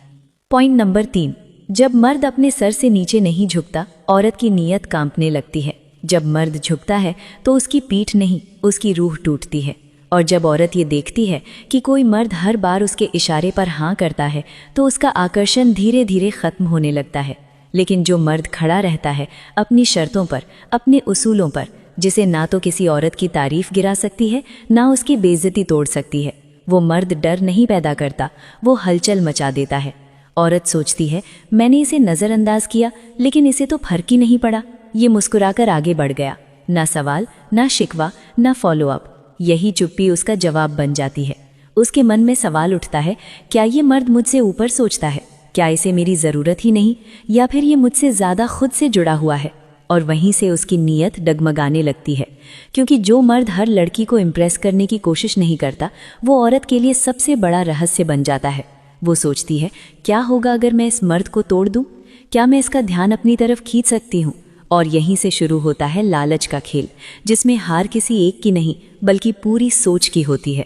पॉइंट नंबर 3, जब मर्द अपने सर से नीचे नहीं झुकता, औरत की नीयत कांपने लगती है। जब मर्द झुकता है तो उसकी पीठ नहीं, उसकी रूह टूटती है। और जब औरत ये देखती है कि कोई मर्द हर बार उसके इशारे पर हाँ करता है, तो उसका आकर्षण धीरे धीरे ख़त्म होने लगता है। लेकिन जो मर्द खड़ा रहता है अपनी शर्तों पर, अपने उसूलों पर, जिसे ना तो किसी औरत की तारीफ गिरा सकती है, ना उसकी बेइज्जती तोड़ सकती है, वो मर्द डर नहीं पैदा करता, वो हलचल मचा देता है। औरत सोचती है, मैंने इसे नज़रअंदाज किया लेकिन इसे तो फर्क ही नहीं पड़ा, ये मुस्कुराकर आगे बढ़ गया। ना सवाल, ना शिकवा, ना फॉलो अप। यही चुप्पी उसका जवाब बन जाती है। उसके मन में सवाल उठता है, क्या ये मर्द मुझसे ऊपर सोचता है? क्या इसे मेरी ज़रूरत ही नहीं, या फिर ये मुझसे ज़्यादा खुद से जुड़ा हुआ है। और वहीं से उसकी नीयत डगमगाने लगती है, क्योंकि जो मर्द हर लड़की को इम्प्रेस करने की कोशिश नहीं करता, वो औरत के लिए सबसे बड़ा रहस्य बन जाता है। वो सोचती है, क्या होगा अगर मैं इस मर्द को तोड़ दूं? क्या मैं इसका ध्यान अपनी तरफ खींच सकती हूँ? और यहीं से शुरू होता है लालच का खेल, जिसमें हार किसी एक की नहीं बल्कि पूरी सोच की होती है।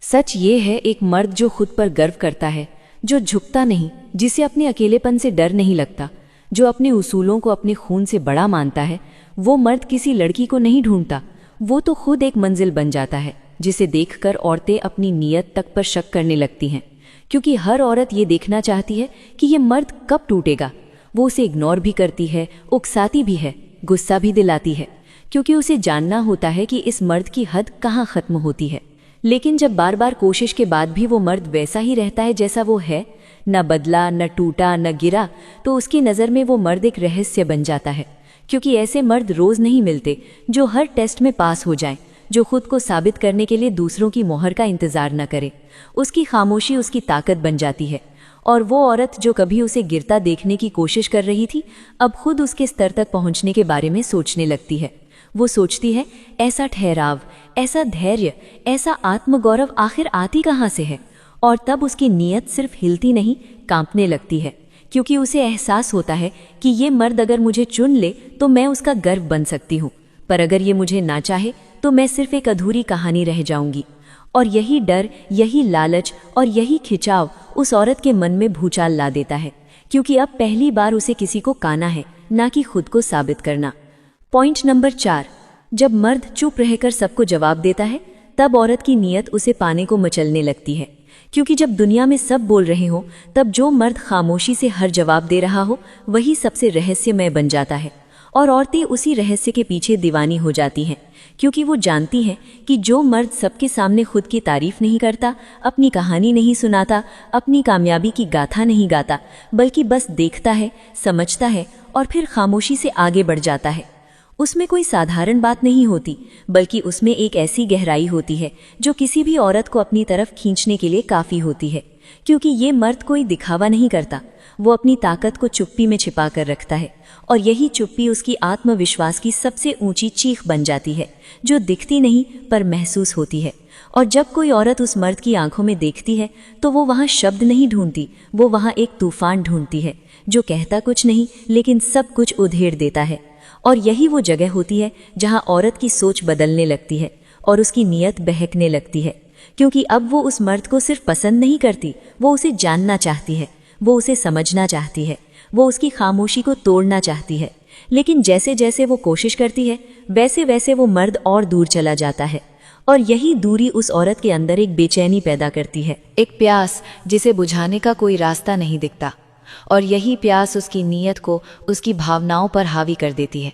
सच ये है, एक मर्द जो खुद पर गर्व करता है, जो झुकता नहीं, जिसे अपने अकेलेपन से डर नहीं लगता, जो अपने उसूलों को अपने खून से बड़ा मानता है, वो मर्द किसी लड़की को नहीं ढूंढता, वो तो खुद एक मंजिल बन जाता है, जिसे देखकर औरतें अपनी नीयत तक पर शक करने लगती हैं। क्योंकि हर औरत ये देखना चाहती है कि ये मर्द कब टूटेगा। वो उसे इग्नोर भी करती है, उकसाती भी है, गुस्सा भी दिलाती है, क्योंकि उसे जानना होता है कि इस मर्द की हद कहाँ ख़त्म होती है। लेकिन जब बार बार कोशिश के बाद भी वो मर्द वैसा ही रहता है जैसा वो है, न बदला, न टूटा, न गिरा, तो उसकी नज़र में वो मर्द एक रहस्य बन जाता है। क्योंकि ऐसे मर्द रोज़ नहीं मिलते जो हर टेस्ट में पास हो जाएं, जो खुद को साबित करने के लिए दूसरों की मोहर का इंतज़ार न करे। उसकी खामोशी उसकी ताकत बन जाती है। और वो औरत जो कभी उसे गिरता देखने की कोशिश कर रही थी, अब खुद उसके स्तर तक पहुंचने के बारे में सोचने लगती है। वो सोचती है, ऐसा ठहराव, ऐसा धैर्य, ऐसा आत्मगौरव आखिर आती कहाँ से है? और तब उसकी नीयत सिर्फ हिलती नहीं, कांपने लगती है, क्योंकि उसे एहसास होता है कि ये मर्द अगर मुझे चुन ले तो मैं उसका गर्व बन सकती हूँ, पर अगर ये मुझे ना चाहे तो मैं सिर्फ एक अधूरी कहानी रह जाऊंगी। और यही डर, यही लालच और यही खिंचाव उस औरत के मन में भूचाल ला देता है, क्योंकि अब पहली बार उसे किसी को काना है, ना कि खुद को साबित करना। पॉइंट नंबर 4, जब मर्द चुप रहकर सबको जवाब देता है, तब औरत की नीयत उसे पाने को मचलने लगती है। क्योंकि जब दुनिया में सब बोल रहे हो, तब जो मर्द खामोशी से हर जवाब दे रहा हो, वही सबसे रहस्यमय बन जाता है। और औरतें उसी रहस्य के पीछे दीवानी हो जाती हैं, क्योंकि वो जानती हैं कि जो मर्द सबके सामने खुद की तारीफ नहीं करता, अपनी कहानी नहीं सुनाता, अपनी कामयाबी की गाथा नहीं गाता, बल्कि बस देखता है, समझता है और फिर खामोशी से आगे बढ़ जाता है, उसमें कोई साधारण बात नहीं होती, बल्कि उसमें एक ऐसी गहराई होती है जो किसी भी औरत को अपनी तरफ खींचने के लिए काफ़ी होती है। क्योंकि ये मर्द कोई दिखावा नहीं करता, वो अपनी ताकत को चुप्पी में छिपा कर रखता है, और यही चुप्पी उसकी आत्मविश्वास की सबसे ऊंची चीख बन जाती है, जो दिखती नहीं पर महसूस होती है। और जब कोई औरत उस मर्द की आंखों में देखती है, तो वो वहाँ शब्द नहीं ढूंढती, वो वहाँ एक तूफान ढूंढती है, जो कहता कुछ नहीं लेकिन सब कुछ उधेड़ देता है। और यही वो जगह होती है जहाँ औरत की सोच बदलने लगती है और उसकी नीयत बहकने लगती है, क्योंकि अब वो उस मर्द को सिर्फ पसंद नहीं करती, वो उसे जानना चाहती है, वो उसे समझना चाहती है, वो उसकी खामोशी को तोड़ना चाहती है। लेकिन जैसे जैसे वो कोशिश करती है, वैसे वैसे वो मर्द और दूर चला जाता है, और यही दूरी उस औरत के अंदर एक बेचैनी पैदा करती है, एक प्यास जिसे बुझाने का कोई रास्ता नहीं दिखता। और यही प्यास उसकी नीयत को, उसकी भावनाओं पर हावी कर देती है।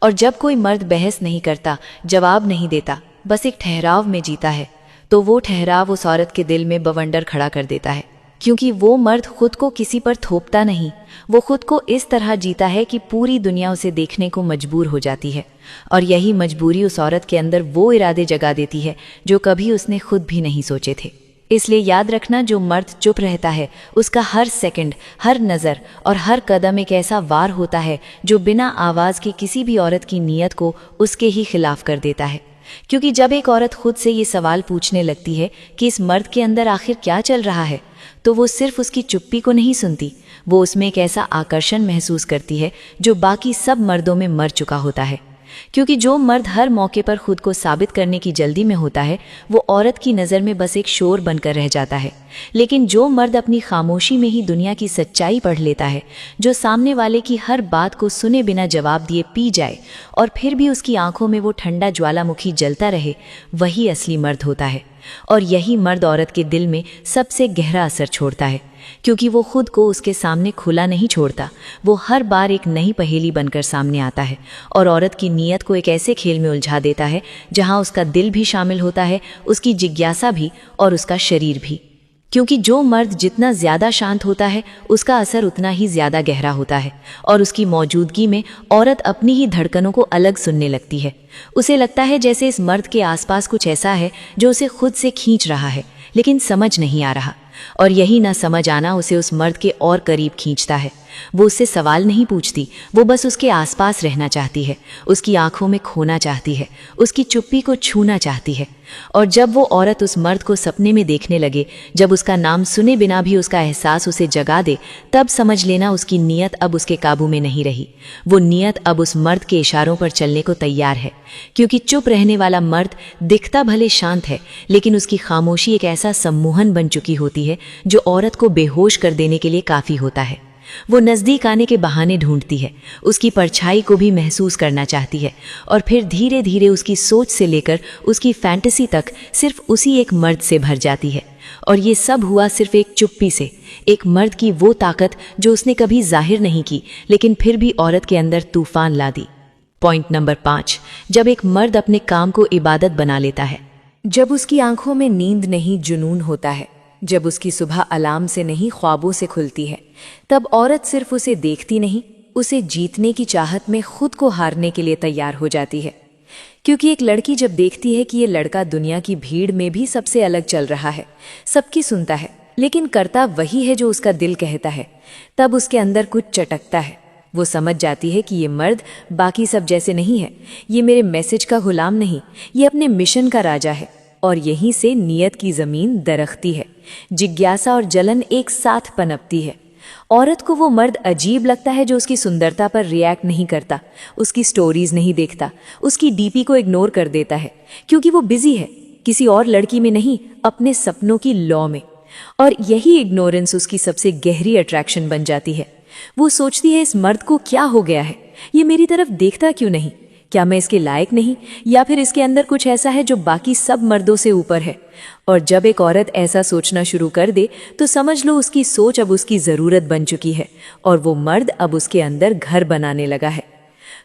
और जब कोई मर्द बहस नहीं करता, जवाब नहीं देता, बस एक ठहराव में जीता है, तो वो ठहराव उस औरत के दिल में बवंडर खड़ा कर देता है। क्योंकि वो मर्द खुद को किसी पर थोपता नहीं, वो खुद को इस तरह जीता है कि पूरी दुनिया उसे देखने को मजबूर हो जाती है। और यही मजबूरी उस औरत के अंदर वो इरादे जगा देती है जो कभी उसने खुद भी नहीं सोचे थे। इसलिए याद रखना, जो मर्द चुप रहता है, उसका हर सेकंड, हर नज़र और हर कदम एक ऐसा वार होता है जो बिना आवाज़ के किसी भी औरत की नीयत को उसके ही खिलाफ कर देता है। क्योंकि जब एक औरत खुद से ये सवाल पूछने लगती है कि इस मर्द के अंदर आखिर क्या चल रहा है, तो वो सिर्फ उसकी चुप्पी को नहीं सुनती, वो उसमें एक ऐसा आकर्षण महसूस करती है जो बाकी सब मर्दों में मर चुका होता है। क्योंकि जो मर्द हर मौके पर खुद को साबित करने की जल्दी में होता है, वो औरत की नज़र में बस एक शोर बनकर रह जाता है। लेकिन जो मर्द अपनी खामोशी में ही दुनिया की सच्चाई पढ़ लेता है, जो सामने वाले की हर बात को सुने बिना जवाब दिए पी जाए और फिर भी उसकी आंखों में वो ठंडा ज्वालामुखी जलता रहे, वही असली मर्द होता है। और यही मर्द औरत के दिल में सबसे गहरा असर छोड़ता है, क्योंकि वो खुद को उसके सामने खुला नहीं छोड़ता, वो हर बार एक नई पहेली बनकर सामने आता है और औरत की नीयत को एक ऐसे खेल में उलझा देता है जहां उसका दिल भी शामिल होता है, उसकी जिज्ञासा भी और उसका शरीर भी। क्योंकि जो मर्द जितना ज़्यादा शांत होता है, उसका असर उतना ही ज़्यादा गहरा होता है, और उसकी मौजूदगी में औरत अपनी ही धड़कनों को अलग सुनने लगती है। उसे लगता है जैसे इस मर्द के आसपास कुछ ऐसा है जो उसे खुद से खींच रहा है, लेकिन समझ नहीं आ रहा। और यही ना समझ आना उसे उस मर्द के और करीब खींचता है। वो उससे सवाल नहीं पूछती, वो बस उसके आसपास रहना चाहती है, उसकी आंखों में खोना चाहती है, उसकी चुप्पी को छूना चाहती है। और जब वो औरत उस मर्द को सपने में देखने लगे, जब उसका नाम सुने बिना भी उसका एहसास उसे जगा दे, तब समझ लेना उसकी नीयत अब उसके काबू में नहीं रही। वो नीयत अब उस मर्द के इशारों पर चलने को तैयार है, क्योंकि चुप रहने वाला मर्द दिखता भले शांत है, लेकिन उसकी खामोशी एक ऐसा सम्मोहन बन चुकी होती है जो औरत को बेहोश कर देने के लिए काफी होता है। वो नजदीक आने के बहाने ढूंढती है, उसकी परछाई को भी महसूस करना चाहती है, और फिर धीरे धीरे उसकी सोच से लेकर उसकी फैंटेसी तक सिर्फ उसी एक मर्द से भर जाती है। और ये सब हुआ सिर्फ एक चुप्पी से, एक मर्द की वो ताकत जो उसने कभी जाहिर नहीं की, लेकिन फिर भी औरत के अंदर तूफान ला दी। पॉइंट नंबर 5, जब एक मर्द अपने काम को इबादत बना लेता है। जब उसकी आंखों में नींद नहीं जुनून होता है, जब उसकी सुबह अलार्म से नहीं ख्वाबों से खुलती है, तब औरत सिर्फ उसे देखती नहीं, उसे जीतने की चाहत में खुद को हारने के लिए तैयार हो जाती है। क्योंकि एक लड़की जब देखती है कि ये लड़का दुनिया की भीड़ में भी सबसे अलग चल रहा है, सबकी सुनता है, लेकिन करता वही है जो उसका दिल कहता है, तब उसके अंदर कुछ चटकता है। वो समझ जाती है कि ये मर्द बाकी सब जैसे नहीं है, ये मेरे मैसेज का गुलाम नहीं, ये अपने मिशन का राजा है। और यहीं से नियत की जमीन दरख्ती है, जिज्ञासा और जलन एक साथ पनपती है। औरत को वो मर्द अजीब लगता है जो उसकी सुंदरता पर रिएक्ट नहीं करता, उसकी स्टोरीज नहीं देखता, उसकी डीपी को इग्नोर कर देता है, क्योंकि वो बिजी है किसी और लड़की में नहीं, अपने सपनों की लौ में। और यही इग्नोरेंस उसकी सबसे गहरी अट्रैक्शन बन जाती है। वो सोचती है, इस मर्द को क्या हो गया है, ये मेरी तरफ देखता क्यों नहीं, क्या मैं इसके लायक नहीं, या फिर इसके अंदर कुछ ऐसा है जो बाकी सब मर्दों से ऊपर है। और जब एक औरत ऐसा सोचना शुरू कर दे तो समझ लो उसकी सोच अब उसकी ज़रूरत बन चुकी है, और वो मर्द अब उसके अंदर घर बनाने लगा है।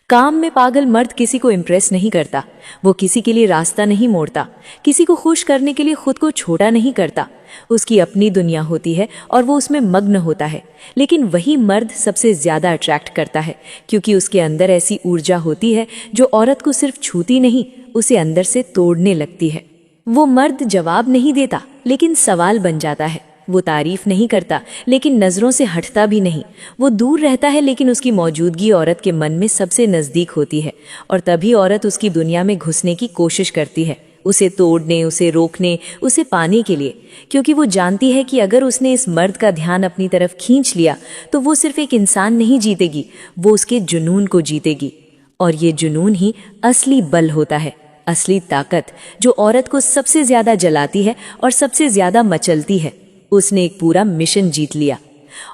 काम में पागल मर्द किसी को इम्प्रेस नहीं करता, वो किसी के लिए रास्ता नहीं मोड़ता, किसी को खुश करने के लिए खुद को छोटा नहीं करता। उसकी अपनी दुनिया होती है और वो उसमें मग्न होता है। लेकिन वही मर्द सबसे ज्यादा अट्रैक्ट करता है, क्योंकि उसके अंदर ऐसी ऊर्जा होती है जो औरत को सिर्फ छूती नहीं, उसे अंदर से तोड़ने लगती है। वो मर्द जवाब नहीं देता, लेकिन सवाल बन जाता है। वो तारीफ नहीं करता, लेकिन नजरों से हटता भी नहीं। वो दूर रहता है, लेकिन उसकी मौजूदगी औरत के मन में सबसे नजदीक होती है, और तभी औरत उसकी दुनिया में घुसने की कोशिश करती है, उसे तोड़ने, उसे रोकने, उसे पाने के लिए। क्योंकि वो जानती है कि अगर उसने इस मर्द का ध्यान अपनी तरफ खींच लिया तो वो सिर्फ एक इंसान नहीं जीतेगी, वो उसके जुनून को जीतेगी। और ये जुनून ही असली बल होता है, असली ताकत, जो औरत को सबसे ज्यादा जलाती है और सबसे ज्यादा मचलती है। उसने एक पूरा मिशन जीत लिया।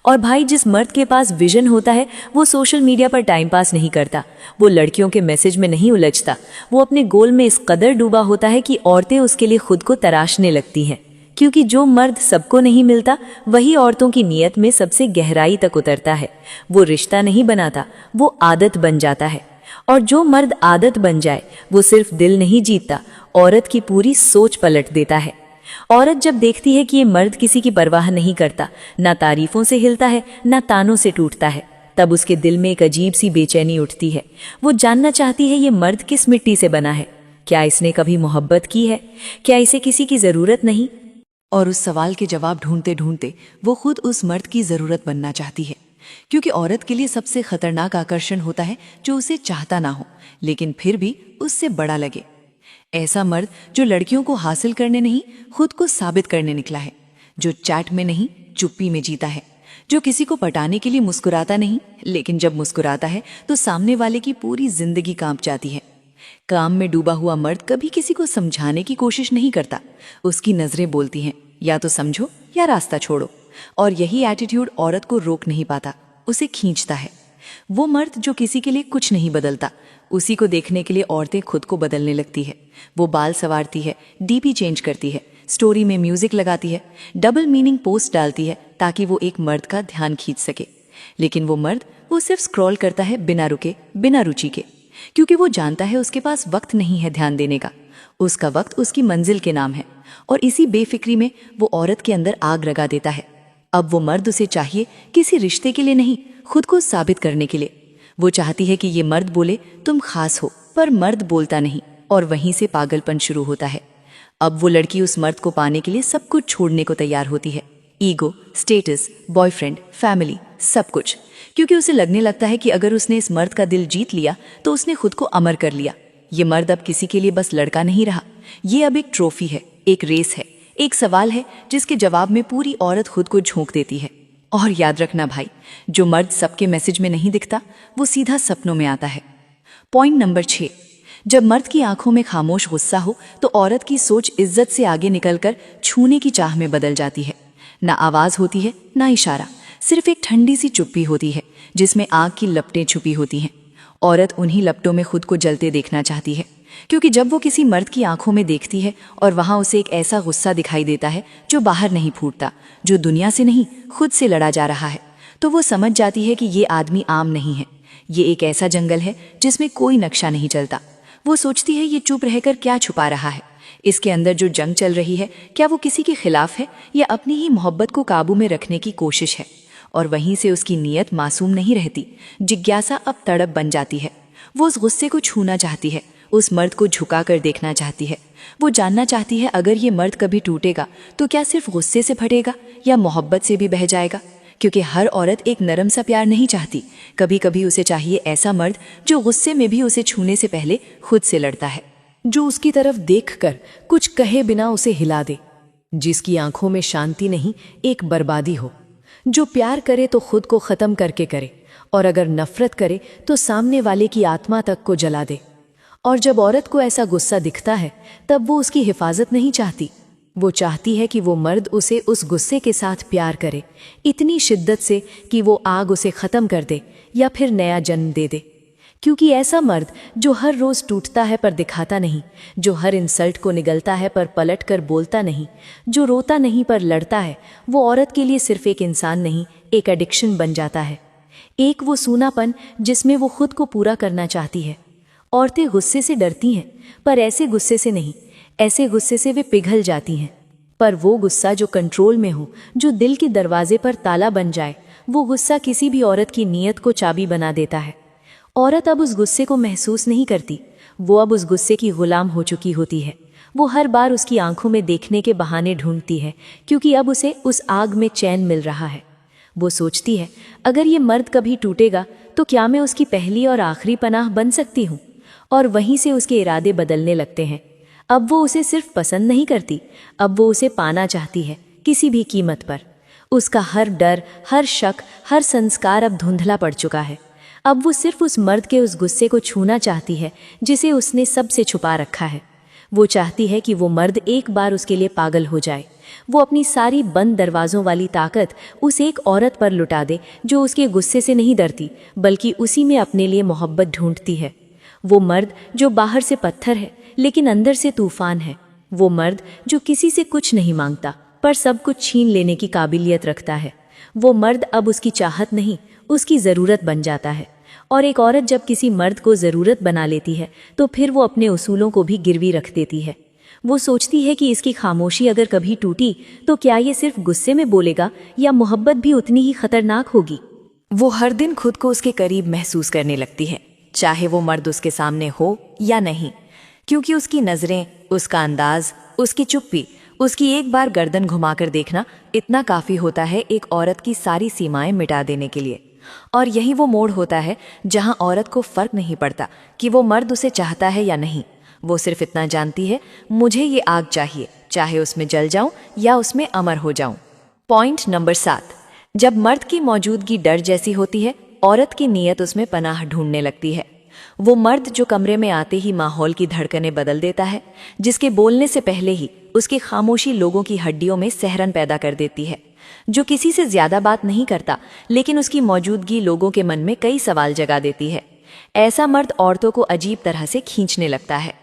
और भाई, जिस मर्द के पास विजन होता है वो सोशल मीडिया पर टाइम पास नहीं करता, वो लड़कियों के मैसेज में नहीं उलझता, वो अपने गोल में इस कदर डूबा होता है कि औरतें उसके लिए खुद को तराशने लगती हैं। क्योंकि जो मर्द सबको नहीं मिलता वही औरतों की नीयत में सबसे गहराई तक उतरता है। वो रिश्ता नहीं बनाता, वो आदत बन जाता है। और जो मर्द आदत बन जाए वो सिर्फ दिल नहीं जीतता, औरत की पूरी सोच पलट देता है। औरत जब देखती है कि ये मर्द किसी की परवाह नहीं करता, ना तारीफों से हिलता है, ना तानों से टूटता है, तब उसके दिल में एक अजीब सी बेचैनी उठती है। वो जानना चाहती है ये मर्द किस मिट्टी से बना है, क्या इसने कभी मोहब्बत की है, क्या इसे किसी की जरूरत नहीं। और उस सवाल के जवाब ढूंढते ढूंढते वो खुद उस मर्द की जरूरत बनना चाहती है। क्योंकि औरत के लिए सबसे खतरनाक आकर्षण होता है जो उसे चाहता ना हो, लेकिन फिर भी उससे बड़ा लगे। ऐसा मर्द जो लड़कियों को हासिल करने नहीं, खुद को साबित करने निकला है, जो चैट में नहीं, चुप्पी में जीता है, जो किसी को पटाने के लिए मुस्कुराता नहीं, लेकिन जब मुस्कुराता है तो सामने वाले की पूरी जिंदगी कांप जाती है। काम में डूबा हुआ मर्द कभी किसी को समझाने की कोशिश नहीं करता, उसकी नजरें बोलती हैं, या तो समझो या रास्ता छोड़ो। और यही एटीट्यूड औरत को रोक नहीं पाता, उसे खींचता है। वो मर्द जो किसी के लिए कुछ नहीं बदलता, उसी को देखने के लिए औरतें खुद को बदलने लगती है। वो बाल संवारती है, डीपी चेंज करती है, स्टोरी में म्यूजिक लगाती है, डबल मीनिंग पोस्ट डालती है ताकि वो एक मर्द का ध्यान खींच सके। लेकिन वो मर्द वो सिर्फ स्क्रॉल करता है, बिना रुके, बिना रुचि के, क्योंकि वो जानता है उसके पास वक्त नहीं है ध्यान देने का। उसका वक्त उसकी मंजिल के नाम है, और इसी बेफिक्री में वो औरत के अंदर आग लगा देता है। अब वो मर्द उसे चाहिए किसी रिश्ते के लिए नहीं, खुद को साबित करने के लिए। वो चाहती है कि ये मर्द बोले तुम खास हो, पर मर्द बोलता नहीं, और वहीं से पागलपन शुरू होता है। अब वो लड़की उस मर्द को पाने के लिए सब कुछ छोड़ने को तैयार होती है, ईगो, स्टेटस, बॉयफ्रेंड, फैमिली, सब कुछ। क्योंकि उसे लगने लगता है कि अगर उसने इस मर्द का दिल जीत लिया तो उसने खुद को अमर कर लिया। ये मर्द अब किसी के लिए बस लड़का नहीं रहा, ये अब एक ट्रॉफी है, एक रेस है, एक सवाल है जिसके जवाब में पूरी औरत खुद को झोंक देती है। और याद रखना भाई, जो मर्द सबके मैसेज में नहीं दिखता वो सीधा सपनों में आता है। पॉइंट नंबर 6, जब मर्द की आंखों में खामोश गुस्सा हो तो औरत की सोच इज्जत से आगे निकलकर छूने की चाह में बदल जाती है। ना आवाज होती है, ना इशारा, सिर्फ एक ठंडी सी चुप्पी होती है जिसमें आग की लपटें छुपी होती हैं। औरत उन्हीं लपटों में खुद को जलते देखना चाहती है, क्योंकि जब वो किसी मर्द की आंखों में देखती है और वहां उसे एक ऐसा गुस्सा दिखाई देता है जो बाहर नहीं फूटता, जो दुनिया से नहीं खुद से लड़ा जा रहा है, तो वो समझ जाती है कि ये आदमी आम नहीं है, ये एक ऐसा जंगल है जिसमें कोई नक्शा नहीं चलता। वो सोचती है ये चुप रहकर क्या छुपा रहा है, इसके अंदर जो जंग चल रही है क्या वो किसी के खिलाफ है या अपनी ही मोहब्बत को काबू में रखने की कोशिश है। और वहीं से उसकी नीयत मासूम नहीं रहती, जिज्ञासा अब तड़प बन जाती है। वो उस गुस्से को छूना चाहती है, उस मर्द को झुका कर देखना चाहती है। वो जानना चाहती है अगर ये मर्द कभी टूटेगा तो क्या सिर्फ गुस्से से फटेगा या मोहब्बत से भी बह जाएगा। क्योंकि हर औरत एक नरम सा प्यार नहीं चाहती, कभी कभी उसे चाहिए ऐसा मर्द जो गुस्से में भी उसे छूने से पहले खुद से लड़ता है, जो उसकी तरफ देखकर कुछ कहे बिना उसे हिला दे, जिसकी आंखों में शांति नहीं एक बर्बादी हो, जो प्यार करे तो खुद को खत्म करके करे और अगर नफरत करे तो सामने वाले की आत्मा तक को जला दे। और जब औरत को ऐसा गुस्सा दिखता है तब वो उसकी हिफाजत नहीं चाहती, वो चाहती है कि वो मर्द उसे उस गुस्से के साथ प्यार करे, इतनी शिद्दत से कि वो आग उसे ख़त्म कर दे या फिर नया जन्म दे दे। क्योंकि ऐसा मर्द जो हर रोज़ टूटता है पर दिखाता नहीं, जो हर इंसल्ट को निगलता है पर पलट कर बोलता नहीं, जो रोता नहीं पर लड़ता है, वो औरत के लिए सिर्फ एक इंसान नहीं, एक एडिक्शन बन जाता है। एक वो सूनापन जिसमें वो खुद को पूरा करना चाहती है। औरतें गुस्से से डरती हैं, पर ऐसे गुस्से से नहीं, ऐसे गुस्से से वे पिघल जाती हैं। पर वो गुस्सा जो कंट्रोल में हो, जो दिल के दरवाजे पर ताला बन जाए, वो गुस्सा किसी भी औरत की नीयत को चाबी बना देता है। औरत अब उस गुस्से को महसूस नहीं करती, वो अब उस गुस्से की गुलाम हो चुकी होती है। वो हर बार उसकी आंखों में देखने के बहाने ढूंढती है, क्योंकि अब उसे उस आग में चैन मिल रहा है। वो सोचती है अगर ये मर्द कभी टूटेगा तो क्या मैं उसकी पहली और आखिरी पनाह बन सकती हूँ। और वहीं से उसके इरादे बदलने लगते हैं। अब वो उसे सिर्फ पसंद नहीं करती, अब वो उसे पाना चाहती है, किसी भी कीमत पर। उसका हर डर, हर शक, हर संस्कार अब धुंधला पड़ चुका है। अब वो सिर्फ उस मर्द के उस गुस्से को छूना चाहती है जिसे उसने सबसे छुपा रखा है। वो चाहती है कि वो मर्द एक बार उसके लिए पागल हो जाए। वो अपनी सारी बंद दरवाज़ों वाली ताकत उस एक औरत पर लुटा दे जो उसके गुस्से से नहीं डरती, बल्कि उसी में अपने लिए मोहब्बत ढूंढती है। वो मर्द जो बाहर से पत्थर है लेकिन अंदर से तूफान है। वो मर्द जो किसी से कुछ नहीं मांगता पर सब कुछ छीन लेने की काबिलियत रखता है। वो मर्द अब उसकी चाहत नहीं, उसकी ज़रूरत बन जाता है। और एक औरत जब किसी मर्द को ज़रूरत बना लेती है तो फिर वो अपने उसूलों को भी गिरवी रख देती है। वो सोचती है कि इसकी खामोशी अगर कभी टूटी तो क्या ये सिर्फ गुस्से में बोलेगा या मोहब्बत भी उतनी ही खतरनाक होगी। वो हर दिन खुद को उसके करीब महसूस करने लगती है, चाहे वो मर्द उसके सामने हो या नहीं, क्योंकि उसकी नज़रें, उसका अंदाज, उसकी चुप्पी, उसकी एक बार गर्दन घुमाकर देखना इतना काफ़ी होता है एक औरत की सारी सीमाएं मिटा देने के लिए। और यही वो मोड़ होता है जहां औरत को फर्क नहीं पड़ता कि वो मर्द उसे चाहता है या नहीं। वो सिर्फ इतना जानती है, मुझे ये आग चाहिए, चाहे उसमें जल जाऊं या उसमें अमर हो जाऊं। पॉइंट नंबर 7, जब मर्द की मौजूदगी डर जैसी होती है, औरत की नीयत उसमें पनाह ढूंढने लगती है। वो मर्द जो कमरे में आते ही माहौल की धड़कनें बदल देता है, जिसके बोलने से पहले ही उसकी खामोशी लोगों की हड्डियों में सहरन पैदा कर देती है, जो किसी से ज्यादा बात नहीं करता लेकिन उसकी मौजूदगी लोगों के मन में कई सवाल जगा देती है। ऐसा मर्द औरतों को अजीब तरह से खींचने लगता है।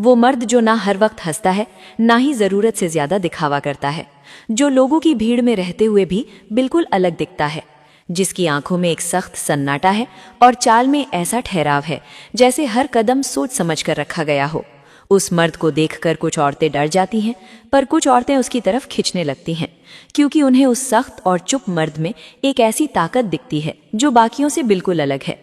वो मर्द जो ना हर वक्त हंसता है, ना ही जरूरत से ज्यादा दिखावा करता है, जो लोगों की भीड़ में रहते हुए भी बिल्कुल अलग दिखता है, जिसकी आंखों में एक सख्त सन्नाटा है और चाल में ऐसा ठहराव है जैसे हर कदम सोच समझ कर रखा गया हो। उस मर्द को देखकर कुछ औरतें डर जाती हैं, पर कुछ औरतें उसकी तरफ खिंचने लगती हैं, क्योंकि उन्हें उस सख्त और चुप मर्द में एक ऐसी ताकत दिखती है जो बाकियों से बिल्कुल अलग है।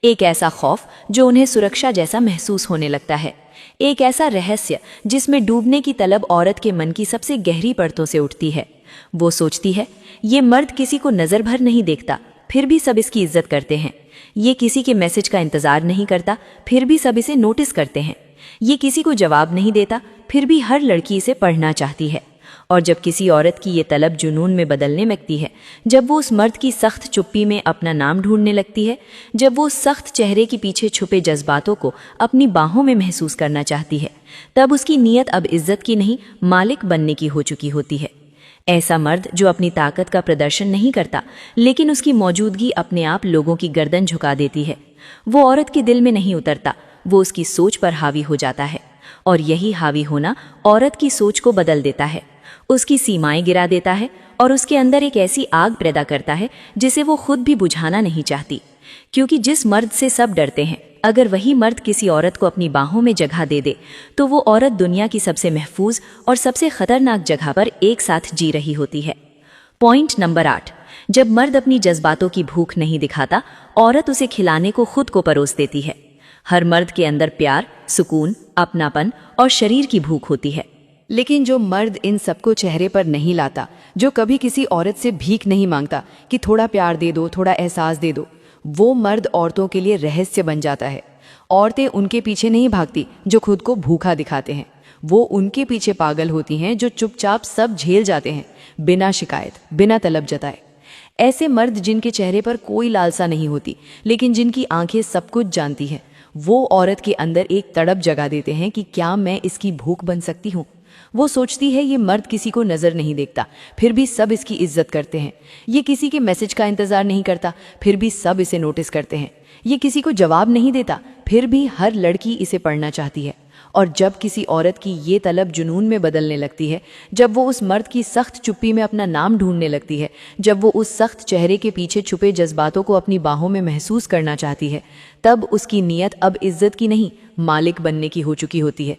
एक ऐसा खौफ जो उन्हें सुरक्षा जैसा महसूस होने लगता है। एक ऐसा रहस्य जिसमें डूबने की तलब औरत के मन की सबसे गहरी परतों से उठती है। वो सोचती है, ये मर्द किसी को नजर भर नहीं देखता, फिर भी सब इसकी इज्जत करते हैं। ये किसी के मैसेज का इंतजार नहीं करता, फिर भी सब इसे नोटिस करते हैं। ये किसी को जवाब नहीं देता, फिर भी हर लड़की इसे पढ़ना चाहती है। और जब किसी औरत की ये तलब जुनून में बदलने लगती है, जब वो उस मर्द की सख्त चुप्पी में अपना नाम ढूंढने लगती है, जब वो उस सख्त चेहरे के पीछे छुपे जज्बातों को अपनी बाहों में महसूस करना चाहती है, तब उसकी नीयत अब इज्जत की नहीं, मालिक बनने की हो चुकी होती है। ऐसा मर्द जो अपनी ताकत का प्रदर्शन नहीं करता, लेकिन उसकी मौजूदगी अपने आप लोगों की गर्दन झुका देती है, वो औरत के दिल में नहीं उतरता, वो उसकी सोच पर हावी हो जाता है। और यही हावी होना औरत की सोच को बदल देता है, उसकी सीमाएं गिरा देता है और उसके अंदर एक ऐसी आग पैदा करता है जिसे वो खुद भी बुझाना नहीं चाहती। क्योंकि जिस मर्द से सब डरते हैं, अगर वही मर्द किसी औरत को अपनी बाहों में जगह दे दे, तो वो औरत दुनिया की सबसे महफूज और सबसे खतरनाक जगह पर एक साथ जी रही होती है। पॉइंट नंबर 8, जब मर्द अपनी जज्बातों की भूख नहीं दिखाता, औरत उसे खिलाने को खुद को परोस देती है। हर मर्द के अंदर प्यार, सुकून, अपनापन और शरीर की भूख होती है। लेकिन जो मर्द इन सबको चेहरे पर नहीं लाता, जो कभी किसी औरत से भीख नहीं मांगता कि थोड़ा प्यार दे दो, थोड़ा एहसास दे दो, वो मर्द औरतों के लिए रहस्य बन जाता है। औरतें उनके पीछे नहीं भागती जो खुद को भूखा दिखाते हैं, वो उनके पीछे पागल होती हैं जो चुपचाप सब झेल जाते हैं, बिना शिकायत, बिना तलब जताए। ऐसे मर्द जिनके चेहरे पर कोई लालसा नहीं होती, लेकिन जिनकी आंखें सब कुछ जानती हैं, वो औरत के अंदर एक तड़प जगा देते हैं कि क्या मैं इसकी भूख बन सकती हूँ। वो सोचती है ये मर्द किसी को नजर नहीं देखता, फिर भी सब इसकी इज्जत करते हैं। ये किसी के मैसेज का इंतजार नहीं करता, फिर भी सब इसे नोटिस करते हैं। ये किसी को जवाब नहीं देता, फिर भी हर लड़की इसे पढ़ना चाहती है। और जब किसी औरत की ये तलब जुनून में बदलने लगती है, जब वो उस मर्द की सख्त चुप्पी में अपना नाम ढूंढने लगती है, जब वो उस सख्त चेहरे के पीछे छुपे जज्बातों को अपनी बाहों में महसूस करना चाहती है, तब उसकी नीयत अब इज्जत की नहीं, मालिक बनने की हो चुकी होती है।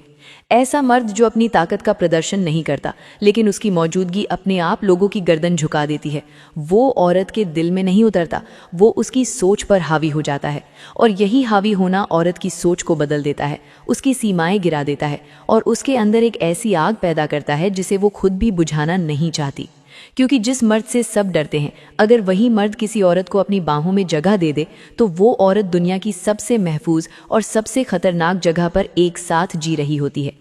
ऐसा मर्द जो अपनी ताकत का प्रदर्शन नहीं करता, लेकिन उसकी मौजूदगी अपने आप लोगों की गर्दन झुका देती है, वो औरत के दिल में नहीं उतरता, वो उसकी सोच पर हावी हो जाता है। और यही हावी होना औरत की सोच को बदल देता है, उसकी सीमाएं गिरा देता है और उसके अंदर एक ऐसी आग पैदा करता है जिसे वो खुद भी बुझाना नहीं चाहती। क्योंकि जिस मर्द से सब डरते हैं, अगर वही मर्द किसी औरत को अपनी बाहों में जगह दे दे, तो वो औरत दुनिया की सबसे महफूज और सबसे खतरनाक जगह पर एक साथ जी रही होती है।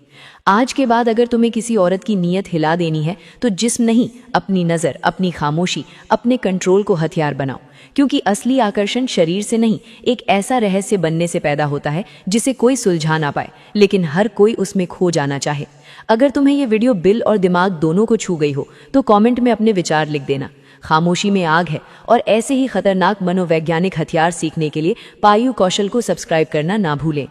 आज के बाद अगर तुम्हें किसी औरत की नीयत हिला देनी है, तो जिस्म नहीं, अपनी नज़र, अपनी खामोशी, अपने कंट्रोल को हथियार बनाओ। क्योंकि असली आकर्षण शरीर से नहीं, एक ऐसा रहस्य बनने से पैदा होता है जिसे कोई सुलझा ना पाए, लेकिन हर कोई उसमें खो जाना चाहे। अगर तुम्हें ये वीडियो दिल और दिमाग दोनों को छू गई हो, तो कमेंट में अपने विचार लिख देना। खामोशी में आग है, और ऐसे ही खतरनाक मनोवैज्ञानिक हथियार सीखने के लिए पायु कौशल को सब्सक्राइब करना ना भूलें।